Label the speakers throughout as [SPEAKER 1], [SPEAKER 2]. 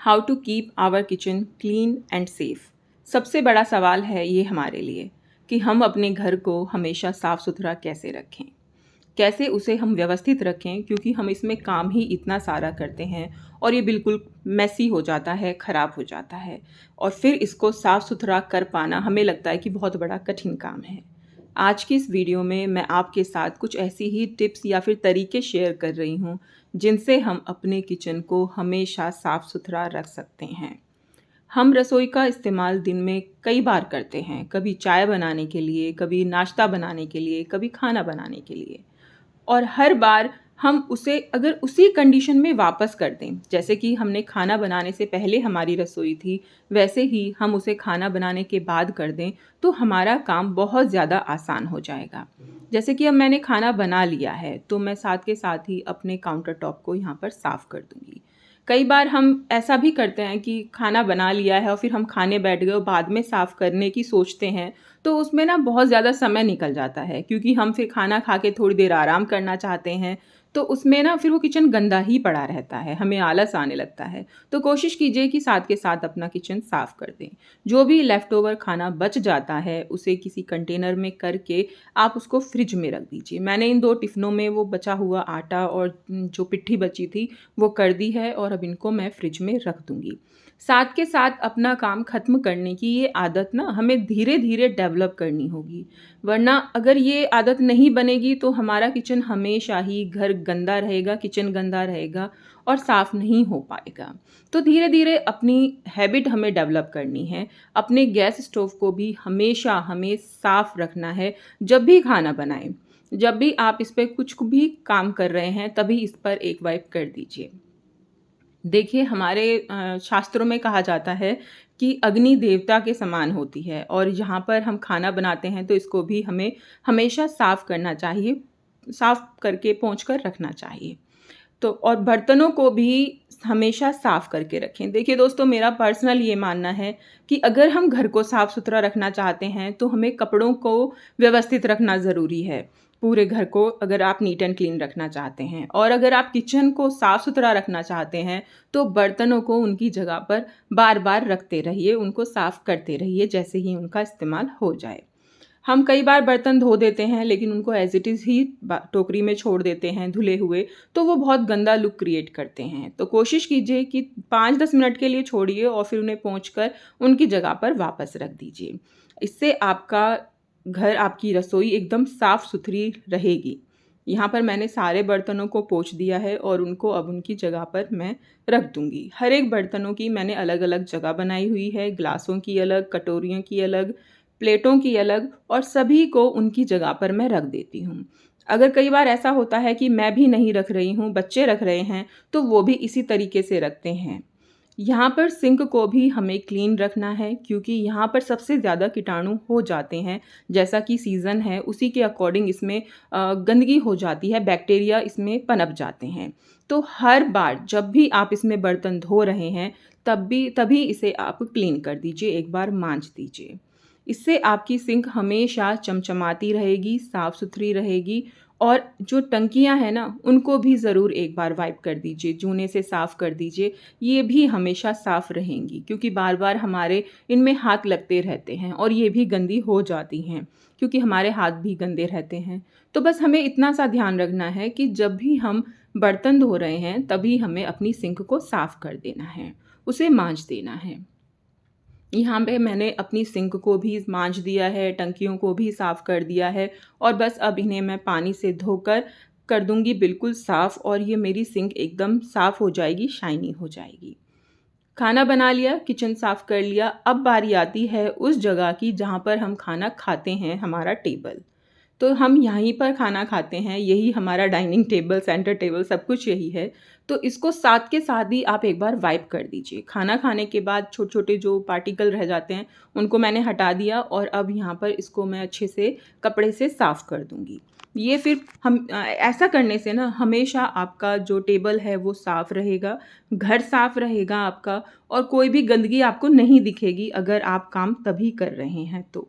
[SPEAKER 1] How to keep our kitchen clean and safe. सबसे बड़ा सवाल है ये हमारे लिए कि हम अपने घर को हमेशा साफ़ सुथरा कैसे रखें, कैसे उसे हम व्यवस्थित रखें, क्योंकि हम इसमें काम ही इतना सारा करते हैं और ये बिल्कुल मैसी हो जाता है, ख़राब हो जाता है और फिर इसको साफ़ सुथरा कर पाना हमें लगता है कि बहुत बड़ा कठिन काम है। आज की इस वीडियो में मैं आपके साथ कुछ ऐसी ही टिप्स या फिर तरीके शेयर कर रही हूँ जिनसे हम अपने किचन को हमेशा साफ़ सुथरा रख सकते हैं। हम रसोई का इस्तेमाल दिन में कई बार करते हैं, कभी चाय बनाने के लिए, कभी नाश्ता बनाने के लिए, कभी खाना बनाने के लिए। और हर बार हम उसे अगर उसी कंडीशन में वापस कर दें, जैसे कि हमने खाना बनाने से पहले हमारी रसोई थी, वैसे ही हम उसे खाना बनाने के बाद कर दें, तो हमारा काम बहुत ज़्यादा आसान हो जाएगा। जैसे कि अब मैंने खाना बना लिया है, तो मैं साथ के साथ ही अपने काउंटर टॉप को यहाँ पर साफ़ कर दूँगी। कई बार हम ऐसा भी करते हैं कि खाना बना लिया है और फिर हम खाने बैठ गए और बाद में साफ़ करने की सोचते हैं, तो उसमें ना बहुत ज़्यादा समय निकल जाता है, क्योंकि हम फिर खाना खा के थोड़ी देर आराम करना चाहते हैं, तो उसमें ना फिर वो किचन गंदा ही पड़ा रहता है, हमें आलस आने लगता है। तो कोशिश कीजिए कि साथ के साथ अपना किचन साफ़ कर दें। जो भी लेफ़्ट ओवर खाना बच जाता है, उसे किसी कंटेनर में करके आप उसको फ्रिज में रख दीजिए। मैंने इन 2 टिफ़िनों में वो बचा हुआ आटा और जो पिट्ठी बची थी, वो कर दी है और अब इनको मैं फ्रिज में रख दूँगी। साथ के साथ अपना काम ख़त्म करने की ये आदत ना हमें धीरे-धीरे डेवलप करनी होगी, वरना अगर ये आदत नहीं बनेगी तो हमारा किचन हमेशा ही घर गंदा रहेगा, किचन गंदा रहेगा और साफ़ नहीं हो पाएगा। तो धीरे-धीरे अपनी हैबिट हमें डेवलप करनी है। अपने गैस स्टोव को भी हमेशा हमें साफ़ रखना है। जब भी खाना बनाएँ, जब भी आप इस पे कुछ भी काम कर रहे हैं, तभी इस पर एक वाइप कर दीजिए। देखिए, हमारे शास्त्रों में कहा जाता है कि अग्नि देवता के समान होती है और यहाँ पर हम खाना बनाते हैं तो इसको भी हमें हमेशा साफ़ करना चाहिए, साफ़ करके पोंछ कर रखना चाहिए। तो और बर्तनों को भी हमेशा साफ़ करके रखें। देखिए दोस्तों, मेरा पर्सनल ये मानना है कि अगर हम घर को साफ़-सुथरा रखना चाहते हैं, तो हमें कपड़ों को व्यवस्थित रखना ज़रूरी है। पूरे घर को अगर आप नीट एंड क्लीन रखना चाहते हैं और अगर आप किचन को साफ़-सुथरा रखना चाहते हैं, तो बर्तनों को उनकी जगह पर बार-बार रखते रहिए, उनको साफ़ करते रहिए जैसे ही उनका इस्तेमाल हो जाए। हम कई बार बर्तन धो देते हैं, लेकिन उनको एज़ इट इज़ ही टोकरी में छोड़ देते हैं धुले हुए, तो वो बहुत गंदा लुक क्रिएट करते हैं। तो कोशिश कीजिए कि 5-10 मिनट के लिए छोड़िए और फिर उन्हें पोंछ कर उनकी जगह पर वापस रख दीजिए। इससे आपका घर, आपकी रसोई एकदम साफ़-सुथरी रहेगी। यहाँ पर मैंने सारे बर्तनों को पोंछ दिया है और उनको अब उनकी जगह पर मैं रख दूँगी। हर एक बर्तनों की मैंने अलग-अलग जगह बनाई हुई है, ग्लासों की अलग, कटोरियों की अलग, प्लेटों की अलग और सभी को उनकी जगह पर मैं रख देती हूँ। अगर कई बार ऐसा होता है कि मैं भी नहीं रख रही हूँ, बच्चे रख रहे हैं, तो वो भी इसी तरीके से रखते हैं। यहाँ पर सिंक को भी हमें क्लीन रखना है, क्योंकि यहाँ पर सबसे ज़्यादा कीटाणु हो जाते हैं। जैसा कि सीज़न है, उसी के अकॉर्डिंग इसमें गंदगी हो जाती है, बैक्टीरिया इसमें पनप जाते हैं। तो हर बार जब भी आप इसमें बर्तन धो रहे हैं, तभी इसे आप क्लीन कर दीजिए, एक बार मांज दीजिए। इससे आपकी सिंक हमेशा चमचमाती रहेगी, साफ़-सुथरी रहेगी और जो टंकियाँ हैं ना, उनको भी ज़रूर एक बार वाइप कर दीजिए, जूने से साफ़ कर दीजिए। ये भी हमेशा साफ़ रहेंगी, क्योंकि बार-बार हमारे इनमें हाथ लगते रहते हैं और ये भी गंदी हो जाती हैं, क्योंकि हमारे हाथ भी गंदे रहते हैं। तो बस हमें इतना सा ध्यान रखना है कि जब भी हम बर्तन धो रहे हैं, तभी हमें अपनी सिंक को साफ़ कर देना है, उसे मांज देना है। यहाँ पे मैंने अपनी सिंक को भी मांज दिया है, टंकियों को भी साफ़ कर दिया है और बस अब इन्हें मैं पानी से धोकर कर दूँगी बिल्कुल साफ़ और ये मेरी सिंक एकदम साफ़ हो जाएगी, शाइनी हो जाएगी। खाना बना लिया, किचन साफ़ कर लिया, अब बारी आती है उस जगह की जहाँ पर हम खाना खाते हैं, हमारा टेबल। तो हम यहीं पर खाना खाते हैं, यही हमारा डाइनिंग टेबल, सेंटर टेबल सब कुछ यही है। तो इसको साथ के साथ ही आप एक बार वाइप कर दीजिए। खाना खाने के बाद छोटे-छोटे जो पार्टिकल रह जाते हैं, उनको मैंने हटा दिया और अब यहाँ पर इसको मैं अच्छे से कपड़े से साफ़ कर दूँगी। ये फिर हम ऐसा करने से ना हमेशा आपका जो टेबल है वो साफ़ रहेगा, घर साफ़ रहेगा आपका और कोई भी गंदगी आपको नहीं दिखेगी अगर आप काम तभी कर रहे हैं तो।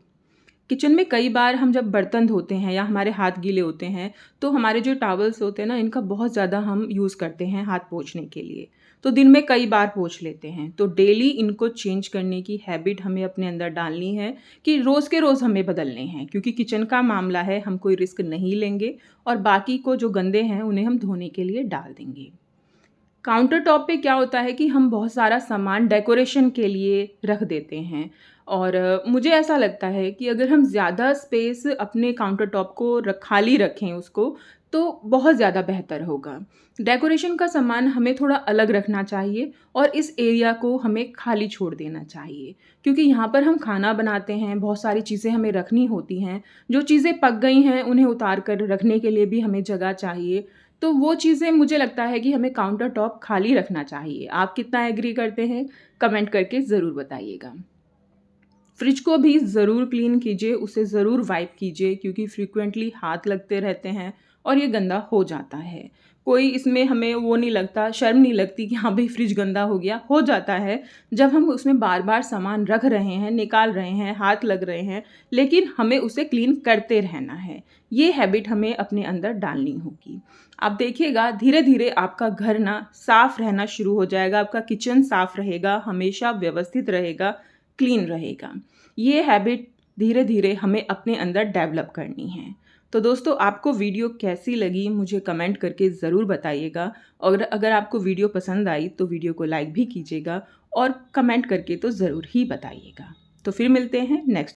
[SPEAKER 1] किचन में कई बार हम जब बर्तन धोते हैं या हमारे हाथ गीले होते हैं, तो हमारे जो टॉवल्स होते हैं ना, इनका बहुत ज़्यादा हम यूज़ करते हैं हाथ पोंछने के लिए। तो दिन में कई बार पोंछ लेते हैं। तो डेली इनको चेंज करने की हैबिट हमें अपने अंदर डालनी है कि रोज़ के रोज़ हमें बदलने हैं, क्योंकि किचन का मामला है, हम कोई रिस्क नहीं लेंगे और बाकी को जो गंदे हैं उन्हें हम धोने के लिए डाल देंगे। काउंटर टॉप पे क्या होता है कि हम बहुत सारा सामान डेकोरेशन के लिए रख देते हैं और मुझे ऐसा लगता है कि अगर हम ज़्यादा स्पेस अपने काउंटर टॉप को खाली रखें उसको, तो बहुत ज़्यादा बेहतर होगा। डेकोरेशन का सामान हमें थोड़ा अलग रखना चाहिए और इस एरिया को हमें खाली छोड़ देना चाहिए, क्योंकि यहाँ पर हम खाना बनाते हैं, बहुत सारी चीज़ें हमें रखनी होती हैं। जो चीज़ें पक गई हैं उन्हें उतार कर रखने के लिए भी हमें जगह चाहिए। तो वो चीज़ें मुझे लगता है कि हमें काउंटर टॉप खाली रखना चाहिए। आप कितना एग्री करते हैं? कमेंट करके ज़रूर बताइएगा। फ्रिज को भी ज़रूर क्लीन कीजिए, उसे ज़रूर वाइप कीजिए, क्योंकि फ्रीक्वेंटली हाथ लगते रहते हैं और ये गंदा हो जाता है। कोई इसमें हमें वो नहीं लगता, शर्म नहीं लगती कि हाँ भाई फ्रिज गंदा हो जाता है जब हम उसमें बार-बार सामान रख रहे हैं, निकाल रहे हैं, हाथ लग रहे हैं, लेकिन हमें उसे क्लीन करते रहना है। ये हैबिट हमें अपने अंदर डालनी होगी। आप देखिएगा धीरे-धीरे आपका घर ना साफ़ रहना शुरू हो जाएगा, आपका किचन साफ़ रहेगा, हमेशा व्यवस्थित रहेगा, क्लीन रहेगा। ये हैबिट धीरे-धीरे हमें अपने अंदर डेवलप करनी है। तो दोस्तों, आपको वीडियो कैसी लगी मुझे कमेंट करके ज़रूर बताइएगा और अगर आपको वीडियो पसंद आई तो वीडियो को लाइक भी कीजिएगा और कमेंट करके तो ज़रूर ही बताइएगा। तो फिर मिलते हैं नेक्स्ट